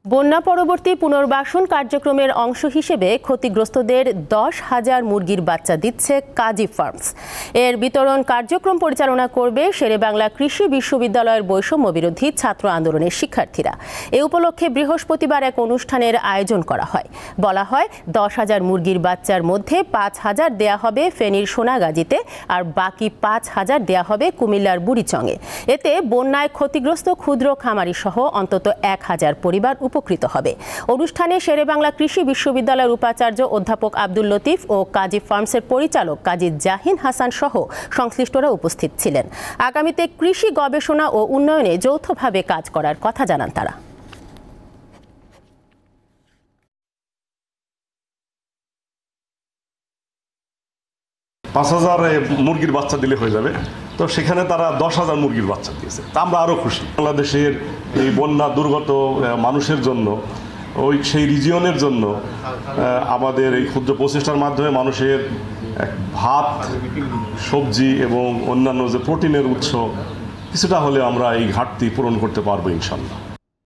বন্যা পরবর্তী পুনর্বাসন কার্যক্রমের অংশ হিসেবে ক্ষতিগ্রস্তদের 10,000 মুরগির বাচ্চা দিচ্ছে কাজী ফার্মস। এর বিতরণ কার্যক্রম পরিচালনা করবে শেরেবাংলা কৃষি বিশ্ববিদ্যালয়ের বৈষম্য বিরোধী ছাত্র আন্দোলনের শিক্ষার্থীরা। এ উপলক্ষে বৃহস্পতিবার এক অনুষ্ঠানের আয়োজন করা হয়। বলা হয় 10,000 মুরগির বাচ্চার মধ্যে 5,000 দেয়া হবে ফেনীর সোনাগাজীতে, আর বাকি 5,000 দেয়া হবে কুমিল্লার বুড়িচংয়ে। এতে বন্যায় ক্ষতিগ্রস্ত ক্ষুদ্র খামারি সহ অন্তত 1,000 পরিবার উপকৃত হবে। অনুষ্ঠানে শেরেবাংলা কৃষি বিশ্ববিদ্যালয়ের উপাচার্য অধ্যাপক আব্দুল লতিফ ও কাজী ফার্মসের পরিচালক কাজী জাহিন হাসান সহ সংশ্লিষ্টরা উপস্থিত ছিলেন। আগামীতে কৃষি গবেষণা ও উন্নয়নে যৌথভাবে কাজ করার কথা জানান তারা। 5,000 মুরগির বাচ্চা দিলে হয়ে যাবে, তো সেখানে তারা 10,000 মুরগির বাচ্চা দিয়েছে। তা আমরা আরও খুশি। বাংলাদেশের এই বন্যা দুর্গত মানুষের জন্য, সেই রিজিয়নের জন্য আমাদের এই ক্ষুদ্র প্রচেষ্টার মাধ্যমে মানুষের ভাত, সবজি এবং অন্যান্য যে প্রোটিনের উৎস কিছুটা হলে আমরা এই ঘাটতি পূরণ করতে পারবো ইনশাল্লাহ।